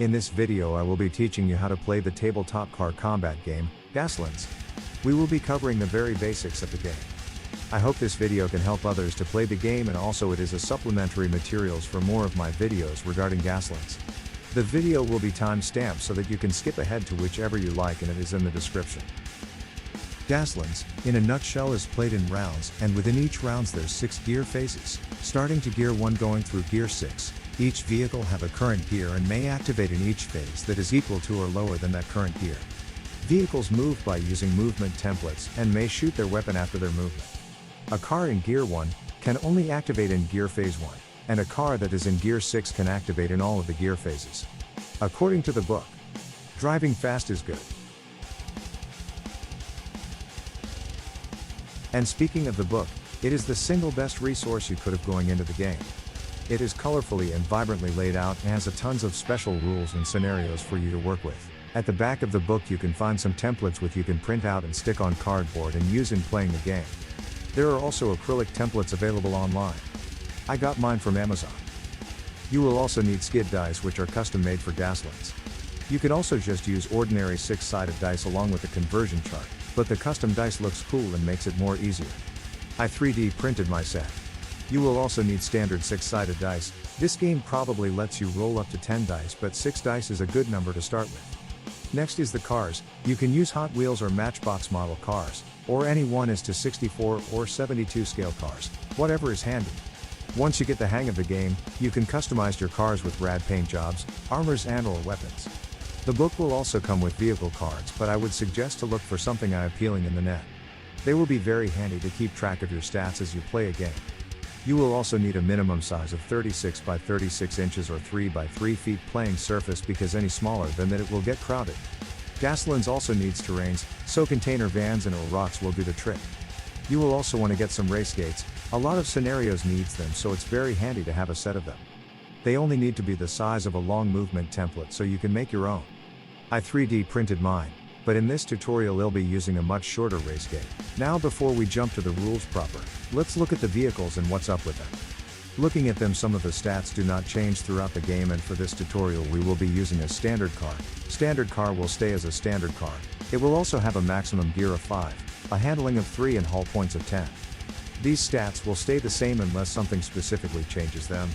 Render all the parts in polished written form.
In this video I will be teaching you how to play the tabletop car combat game, Gaslands. We will be covering the very basics of the game. I hope this video can help others to play the game, and also it is a supplementary materials for more of my videos regarding Gaslands. The video will be time-stamped so that you can skip ahead to whichever you like, and it is in the description. Gaslands, in a nutshell, is played in rounds, and within each rounds there's 6 gear phases, starting to gear 1 going through gear 6. Each vehicle have a current gear and may activate in each phase that is equal to or lower than that current gear. Vehicles move by using movement templates and may shoot their weapon after their movement. A car in gear 1 can only activate in gear phase 1, and a car that is in gear 6 can activate in all of the gear phases. According to the book, driving fast is good. And speaking of the book, it is the single best resource you could have going into the game. It is colorfully and vibrantly laid out and has tons of special rules and scenarios for you to work with. At the back of the book you can find some templates which you can print out and stick on cardboard and use in playing the game. There are also acrylic templates available online. I got mine from Amazon. You will also need skid dice which are custom made for Gaslands. You can also just use ordinary 6-sided dice along with the conversion chart, but the custom dice looks cool and makes it more easier. I 3D printed my set. You will also need standard 6-sided dice. This game probably lets you roll up to 10 dice, but 6 dice is a good number to start with. Next is the cars. You can use Hot Wheels or Matchbox model cars, or any 1:64 or 72 scale cars, whatever is handy. Once you get the hang of the game, you can customize your cars with rad paint jobs, armors and/or weapons. The book will also come with vehicle cards, but I would suggest to look for something eye-appealing in the net. They will be very handy to keep track of your stats as you play a game. You will also need a minimum size of 36 by 36 inches or 3 by 3 feet playing surface, because any smaller than that it will get crowded. Gaslands also needs terrains, so container vans and or rocks will do the trick. You will also want to get some race gates. A lot of scenarios needs them, so it's very handy to have a set of them. They only need to be the size of a long movement template, so you can make your own. I 3D printed mine, but in this tutorial I'll be using a much shorter race gate. Now before we jump to the rules proper, let's look at the vehicles and what's up with them. Looking at them, some of the stats do not change throughout the game, and for this tutorial we will be using a standard car. Standard car will stay as a standard car. It will also have a maximum gear of 5, a handling of 3 and hull points of 10. These stats will stay the same unless something specifically changes them.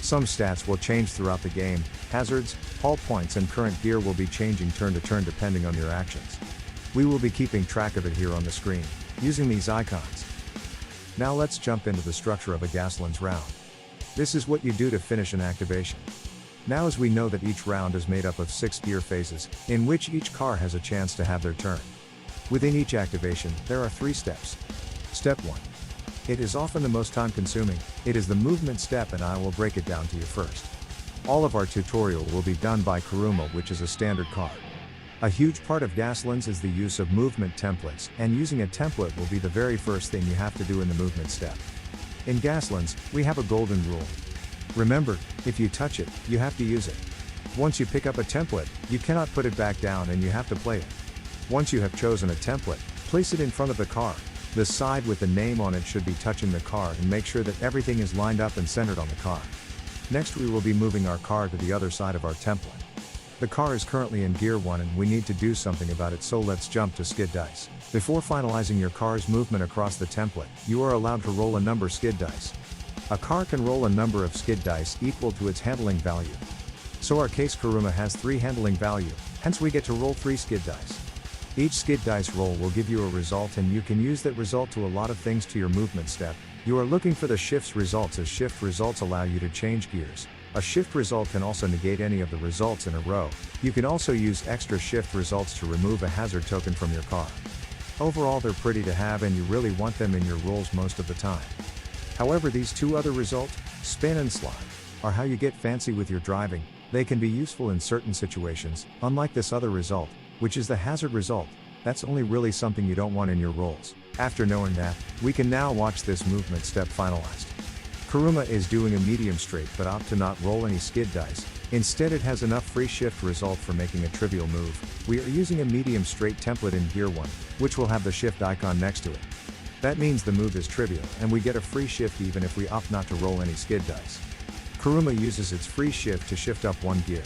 Some stats will change throughout the game. Hazards, hull points and current gear will be changing turn to turn depending on your actions. We will be keeping track of it here on the screen, using these icons. Now let's jump into the structure of a Gaslands round. This is what you do to finish an activation. Now, as we know that each round is made up of 6 gear phases, in which each car has a chance to have their turn. Within each activation, there are 3 steps. Step 1. It is often the most time consuming. It is the movement step, and I will break it down to you first. All of our tutorial will be done by Kuruma, which is a standard car. A huge part of Gaslands is the use of movement templates, and using a template will be the very first thing you have to do in the movement step. In Gaslands, we have a golden rule. Remember, if you touch it, you have to use it. Once you pick up a template, you cannot put it back down and you have to play it. Once you have chosen a template, place it in front of the car. The side with the name on it should be touching the car, and make sure that everything is lined up and centered on the car. Next we will be moving our car to the other side of our template. The car is currently in gear 1 and we need to do something about it, so let's jump to skid dice. Before finalizing your car's movement across the template, you are allowed to roll a number skid dice. A car can roll a number of skid dice equal to its handling value. So our case Kuruma has 3 handling value, hence we get to roll 3 skid dice. Each skid dice roll will give you a result, and you can use that result to a lot of things to your movement step. You are looking for the shift's results, as shift results allow you to change gears. A shift result can also negate any of the results in a row. You can also use extra shift results to remove a hazard token from your car. Overall they're pretty to have, and you really want them in your rolls most of the time. However, these 2 other results, spin and slide, are how you get fancy with your driving. They can be useful in certain situations, unlike this other result, which is the hazard result. That's only really something you don't want in your rolls. After knowing that, we can now watch this movement step finalized. Kuruma is doing a medium straight but opt to not roll any skid dice. Instead it has enough free shift result for making a trivial move. We are using a medium straight template in gear 1, which will have the shift icon next to it. That means the move is trivial and we get a free shift even if we opt not to roll any skid dice. Kuruma uses its free shift to shift up 1 gear.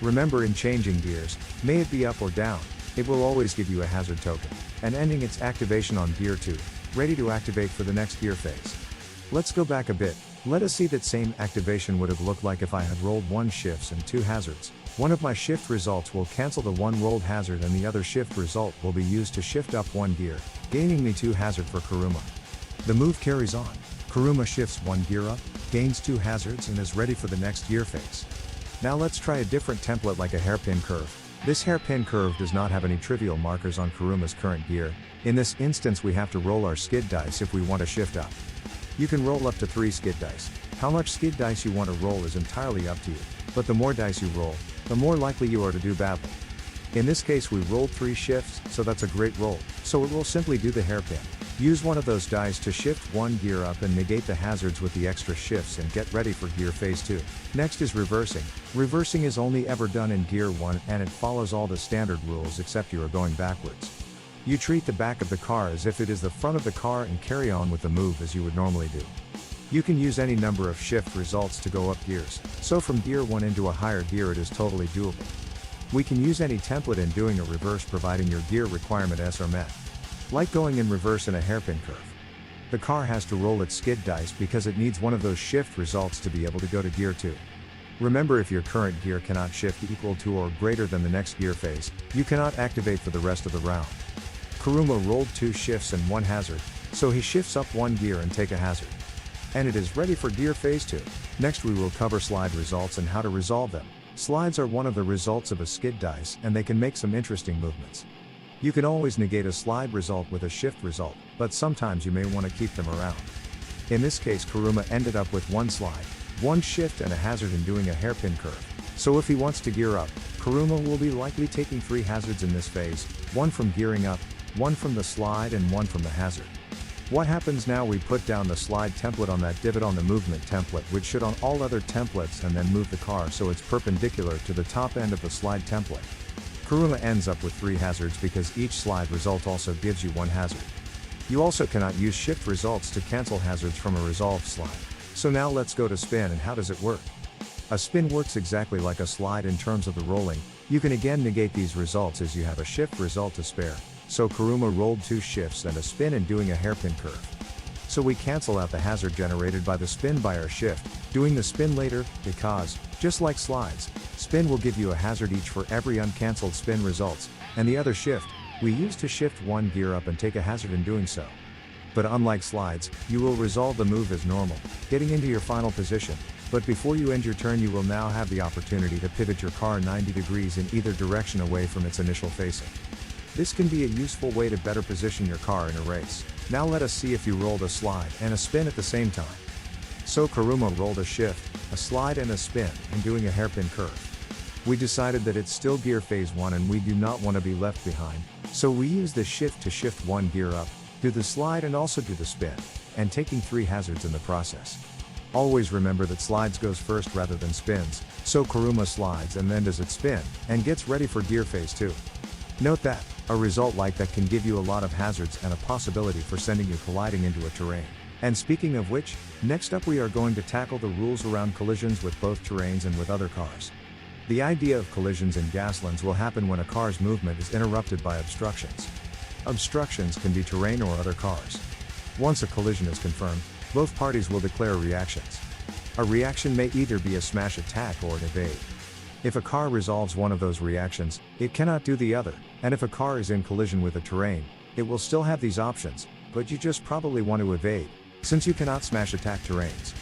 Remember, in changing gears, may it be up or down, it will always give you a hazard token, and ending its activation on gear 2, ready to activate for the next gear phase. Let's go back a bit. Let us see that same activation would have looked like if I had rolled 1 shifts and 2 hazards. One of my shift results will cancel the 1 rolled hazard and the other shift result will be used to shift up 1 gear, gaining me 2 hazard for Kuruma. The move carries on. Kuruma shifts 1 gear up, gains 2 hazards and is ready for the next gear phase. Now let's try a different template like a hairpin curve. This hairpin curve does not have any trivial markers on Kuruma's current gear. In this instance we have to roll our skid dice if we want to shift up. You can roll up to 3 skid dice. How much skid dice you want to roll is entirely up to you, but the more dice you roll, the more likely you are to do badly. In this case we rolled 3 shifts, so that's a great roll, so it will simply do the hairpin. Use one of those dice to shift 1 gear up and negate the hazards with the extra shifts and get ready for gear phase 2. Next is reversing. Reversing is only ever done in gear 1 and it follows all the standard rules except you are going backwards. You treat the back of the car as if it is the front of the car and carry on with the move as you would normally do. You can use any number of shift results to go up gears, so from gear 1 into a higher gear it is totally doable. We can use any template in doing a reverse providing your gear requirements are met. Like going in reverse in a hairpin curve. The car has to roll its skid dice because it needs one of those shift results to be able to go to gear 2. Remember, if your current gear cannot shift equal to or greater than the next gear phase, you cannot activate for the rest of the round. Kuruma rolled 2 shifts and 1 hazard, so he shifts up 1 gear and take a hazard. And it is ready for gear phase 2. Next we will cover slide results and how to resolve them. Slides are one of the results of a skid dice and they can make some interesting movements. You can always negate a slide result with a shift result, but sometimes you may want to keep them around. In this case Kuruma ended up with 1 slide, 1 shift and a hazard in doing a hairpin curve. So if he wants to gear up, Kuruma will be likely taking 3 hazards in this phase, 1 from gearing up, 1 from the slide and 1 from the hazard. What happens now? We put down the slide template on that divot on the movement template, which should on all other templates, and then move the car so it's perpendicular to the top end of the slide template. Kuruma ends up with 3 hazards because each slide result also gives you 1 hazard. You also cannot use shift results to cancel hazards from a resolved slide. So now let's go to spin and how does it work? A spin works exactly like a slide in terms of the rolling. You can again negate these results as you have a shift result to spare. So Kuruma rolled 2 shifts and a spin in doing a hairpin curve. So we cancel out the hazard generated by the spin by our shift, doing the spin later, because, just like slides, spin will give you a hazard each for every uncancelled spin results, and the other shift, we use to shift 1 gear up and take a hazard in doing so. But unlike slides, you will resolve the move as normal, getting into your final position, but before you end your turn you will now have the opportunity to pivot your car 90 degrees in either direction away from its initial facing. This can be a useful way to better position your car in a race. Now let us see if you rolled a slide and a spin at the same time. So Kuruma rolled a shift, a slide and a spin, and doing a hairpin curve. We decided that it's still gear phase 1 and we do not want to be left behind, so we use the shift to shift 1 gear up, do the slide and also do the spin, and taking 3 hazards in the process. Always remember that slides goes first rather than spins, so Kuruma slides and then does its spin, and gets ready for gear phase 2. Note that, a result like that can give you a lot of hazards and a possibility for sending you colliding into a terrain. And speaking of which, next up we are going to tackle the rules around collisions with both terrains and with other cars. The idea of collisions in Gaslands will happen when a car's movement is interrupted by obstructions. Obstructions can be terrain or other cars. Once a collision is confirmed, both parties will declare reactions. A reaction may either be a smash attack or an evade. If a car resolves one of those reactions, it cannot do the other, and if a car is in collision with a terrain, it will still have these options, but you just probably want to evade, since you cannot smash attack terrains.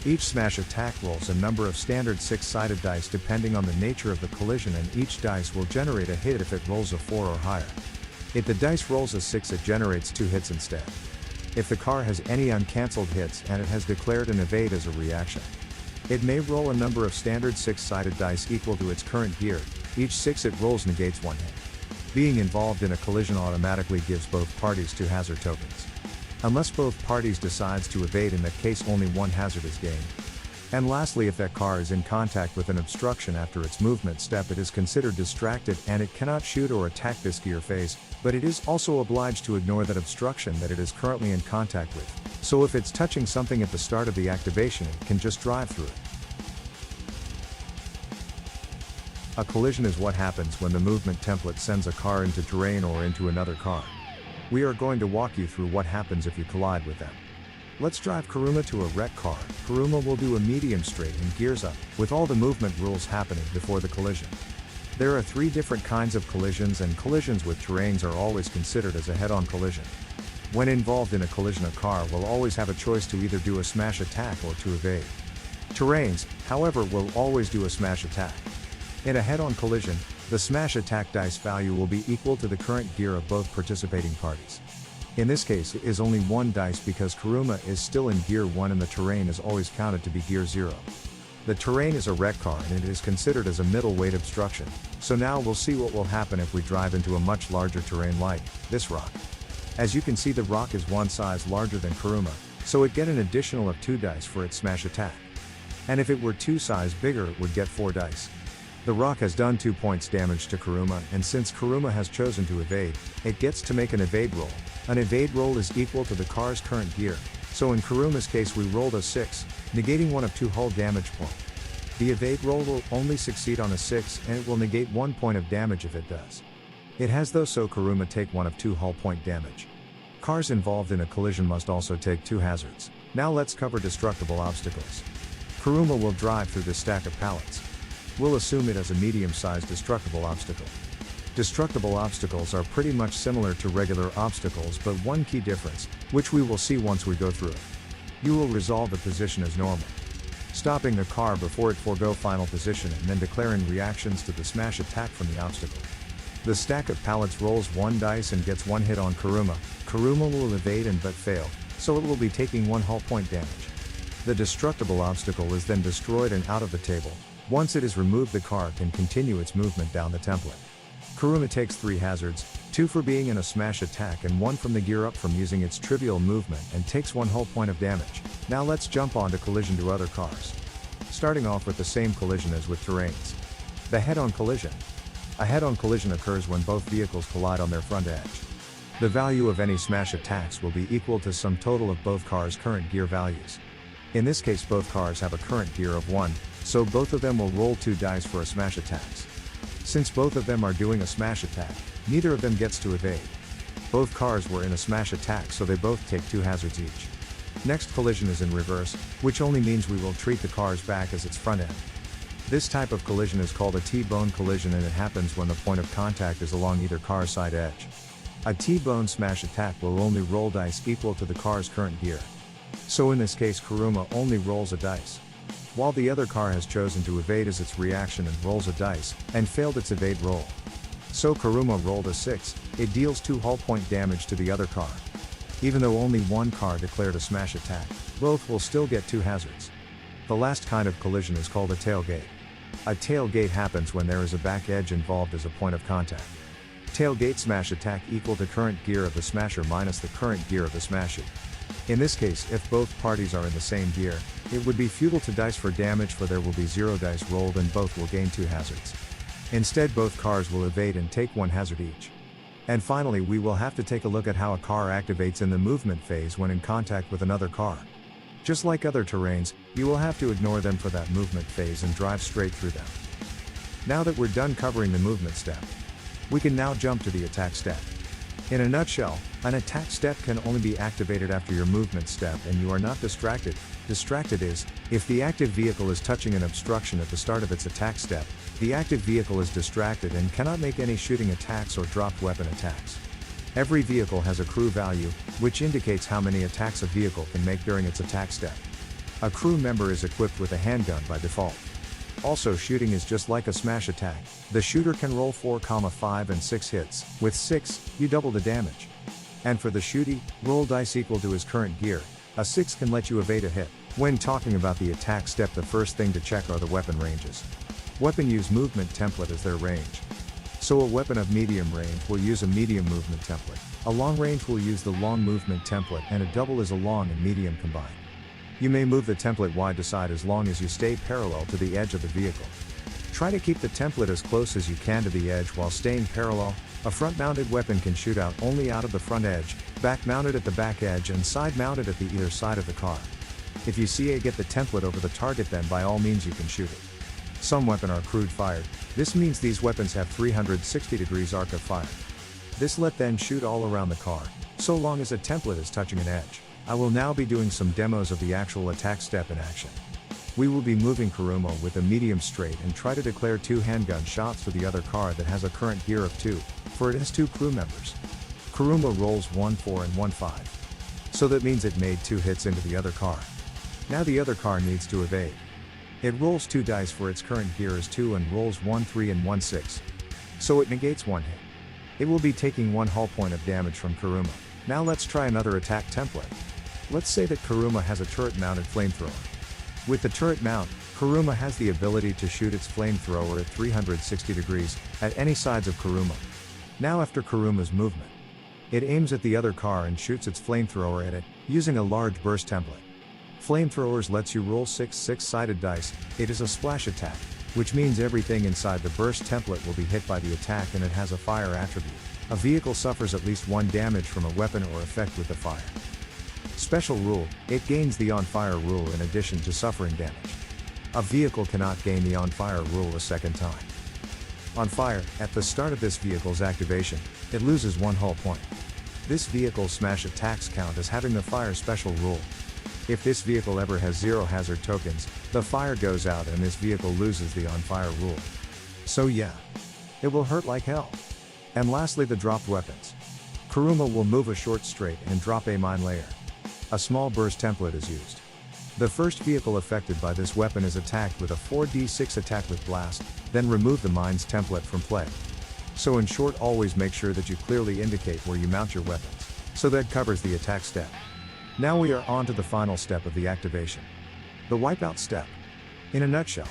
Each smash attack rolls a number of standard 6-sided dice depending on the nature of the collision, and each dice will generate a hit if it rolls a 4 or higher. If the dice rolls a 6, it generates 2 hits instead. If the car has any uncancelled hits and it has declared an evade as a reaction, it may roll a number of standard 6-sided dice equal to its current gear. Each 6 it rolls negates 1 hit. Being involved in a collision automatically gives both parties 2 hazard tokens. Unless both parties decides to evade, in that case only 1 hazard is gained. And lastly, if that car is in contact with an obstruction after its movement step, it is considered distracted and it cannot shoot or attack this gear phase, but it is also obliged to ignore that obstruction that it is currently in contact with. So if it's touching something at the start of the activation, it can just drive through it. A collision is what happens when the movement template sends a car into terrain or into another car. We are going to walk you through what happens if you collide with them. Let's drive Kuruma to a wrecked car. Kuruma will do a medium straight and gears up, with all the movement rules happening before the collision. There are 3 different kinds of collisions, and collisions with terrains are always considered as a head-on collision. When involved in a collision, a car will always have a choice to either do a smash attack or to evade. Terrains, however, will always do a smash attack. In a head-on collision, the smash attack dice value will be equal to the current gear of both participating parties. In this case, it is only 1 dice because Kuruma is still in gear 1 and the terrain is always counted to be gear 0. The terrain is a wrecked car and it is considered as a middleweight obstruction, so now we'll see what will happen if we drive into a much larger terrain like this rock. As you can see, the rock is 1 size larger than Kuruma, so it get an additional of 2 dice for its smash attack. And if it were 2 size bigger, it would get 4 dice. The rock has done 2 points damage to Kuruma, and since Kuruma has chosen to evade, it gets to make an evade roll. An evade roll is equal to the car's current gear, so in Kuruma's case we rolled a 6, negating 1 of 2 hull damage points. The evade roll will only succeed on a 6 and it will negate 1 point of damage if it does. It has though, so Kuruma take 1 of 2 hull point damage. Cars involved in a collision must also take 2 hazards. Now let's cover destructible obstacles. Kuruma will drive through this stack of pallets. We'll assume it as a medium-sized destructible obstacle. Destructible obstacles are pretty much similar to regular obstacles, but one key difference, which we will see once we go through it. You will resolve the position as normal, stopping the car before it forego final position and then declaring reactions to the smash attack from the obstacle. The stack of pallets rolls 1 dice and gets 1 hit on Kuruma. Kuruma will evade and but fail, so it will be taking 1 hull point damage. The destructible obstacle is then destroyed and out of the table. Once it is removed, the car can continue its movement down the template. Kuruma takes 3 hazards, 2 for being in a smash attack and 1 from the gear up from using its trivial movement, and takes 1 hull point of damage. Now let's jump on to collision to other cars. Starting off with the same collision as with terrains. The head-on collision. A head-on collision occurs when both vehicles collide on their front edge. The value of any smash attacks will be equal to sum total of both cars' current gear values. In this case, both cars have a current gear of 1, so both of them will roll 2 dice for a smash attacks. Since both of them are doing a smash attack, neither of them gets to evade. Both cars were in a smash attack, so they both take 2 hazards each. Next collision is in reverse, which only means we will treat the car's back as its front end. This type of collision is called a T-bone collision, and it happens when the point of contact is along either car's side edge. A T-bone smash attack will only roll dice equal to the car's current gear. So in this case, Kuruma only rolls a dice, while the other car has chosen to evade as its reaction and rolls a dice, and failed its evade roll. So Kuruma rolled a 6, it deals 2 hull point damage to the other car. Even though only 1 car declared a smash attack, both will still get 2 hazards. The last kind of collision is called a tailgate. A tailgate happens when there is a back edge involved as a point of contact. Tailgate smash attack equal to current gear of the smasher minus the current gear of the smashee. In this case, if both parties are in the same gear, it would be futile to dice for damage, for there will be 0 dice rolled and both will gain 2 hazards. Instead, both cars will evade and take 1 hazard each. And finally, we will have to take a look at how a car activates in the movement phase when in contact with another car. Just like other terrains, you will have to ignore them for that movement phase and drive straight through them. Now that we're done covering the movement step, we can now jump to the attack step. In a nutshell, an attack step can only be activated after your movement step and you are not distracted. Distracted is, if the active vehicle is touching an obstruction at the start of its attack step, the active vehicle is distracted and cannot make any shooting attacks or dropped weapon attacks. Every vehicle has a crew value, which indicates how many attacks a vehicle can make during its attack step. A crew member is equipped with a handgun by default. Also, shooting is just like a smash attack. The shooter can roll 4, 5 and 6 hits. With 6, you double the damage. And for the shootee, roll dice equal to his current gear. A 6 can let you evade a hit. When talking about the attack step, the first thing to check are the weapon ranges. Weapon use movement template as their range. So a weapon of medium range will use a medium movement template. A long range will use the long movement template, and a double is a long and medium combined. You may move the template wide to side as long as you stay parallel to the edge of the vehicle. Try to keep the template as close as you can to the edge while staying parallel. A front-mounted weapon can shoot out only out of the front edge, back-mounted at the back edge, and side-mounted at the either side of the car. If you get the template over the target, then by all means you can shoot it. Some weapons are crude fired. This means these weapons have 360 degrees arc of fire. This let them shoot all around the car, so long as a template is touching an edge. I will now be doing some demos of the actual attack step in action. We will be moving Kuruma with a medium straight and try to declare 2 handgun shots for the other car that has a current gear of 2, for it has 2 crew members. Kuruma rolls 1-4 and 1-5. So that means it made 2 hits into the other car. Now the other car needs to evade. It rolls 2 dice for its current gear as 2 and rolls 1-3 and 1-6. So it negates 1 hit. It will be taking 1 hull point of damage from Kuruma. Now let's try another attack template. Let's say that Kuruma has a turret-mounted flamethrower. With the turret mount, Kuruma has the ability to shoot its flamethrower at 360 degrees, at any sides of Kuruma. Now after Kuruma's movement, it aims at the other car and shoots its flamethrower at it, using a large burst template. Flamethrowers lets you roll 6 6-sided dice. It is a splash attack, which means everything inside the burst template will be hit by the attack, and it has a fire attribute. A vehicle suffers at least 1 damage from a weapon or effect with the fire. Special rule, it gains the on fire rule in addition to suffering damage. A vehicle cannot gain the on fire rule a second time. On fire, at the start of this vehicle's activation, it loses 1 hull point. This vehicle's smash attacks count as having the fire special rule. If this vehicle ever has 0 hazard tokens, the fire goes out and this vehicle loses the on fire rule. So yeah, it will hurt like hell. And lastly, the dropped weapons. Kuruma will move a short straight and drop a mine layer. A small burst template is used. The first vehicle affected by this weapon is attacked with a 4d6 attack with blast, then remove the mines template from play. So in short, always make sure that you clearly indicate where you mount your weapons, so that covers the attack step. Now we are on to the final step of the activation. The wipeout step. In a nutshell,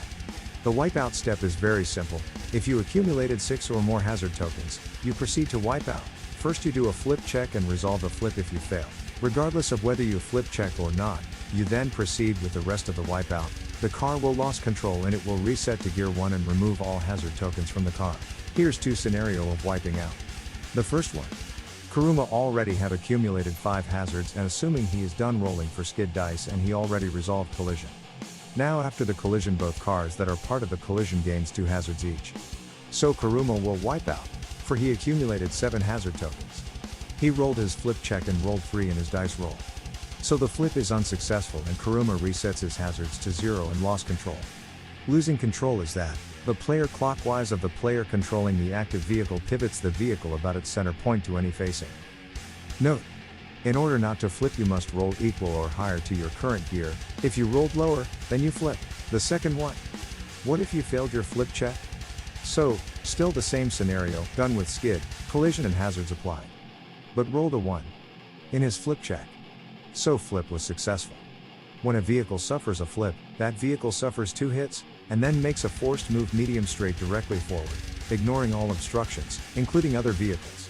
the wipeout step is very simple. If you accumulated 6 or more hazard tokens, you proceed to wipe out. First you do a flip check and resolve the flip if you fail. Regardless of whether you flip check or not, you then proceed with the rest of the wipeout. The car will lose control and it will reset to gear 1 and remove all hazard tokens from the car. Here's 2 scenarios of wiping out. The first one. Kuruma already have accumulated 5 hazards, and assuming he is done rolling for skid dice and he already resolved collision. Now after the collision, both cars that are part of the collision gains 2 hazards each. So Kuruma will wipe out, for he accumulated 7 hazard tokens. He rolled his flip check and rolled 3 in his dice roll. So the flip is unsuccessful and Kuruma resets his hazards to 0 and lost control. Losing control is that the player clockwise of the player controlling the active vehicle pivots the vehicle about its center point to any facing. Note: in order not to flip, you must roll equal or higher to your current gear. If you rolled lower, then you flip. The second one. What if you failed your flip check? So, still the same scenario, done with skid, collision and hazards applied. But rolled a 1 in his flip check. So flip was successful. When a vehicle suffers a flip, that vehicle suffers 2 hits, and then makes a forced move medium straight directly forward, ignoring all obstructions, including other vehicles.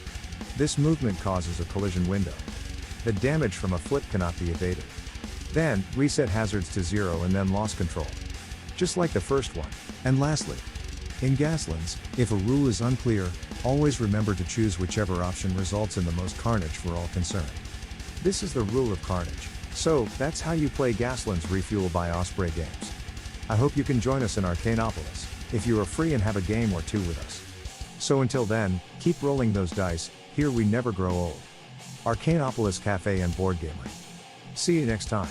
This movement causes a collision window. The damage from a flip cannot be evaded. Then, reset hazards to 0 and then lost control. Just like the first one. And lastly, in Gaslands, if a rule is unclear, always remember to choose whichever option results in the most carnage for all concerned. This is the Rule of Carnage. So, that's how you play Gaslands Refuelled by Osprey Games. I hope you can join us in Arcanopolis, if you are free and have a game or 2 with us. So until then, keep rolling those dice, here we never grow old. Arcanopolis Café and Boardgamery. See you next time.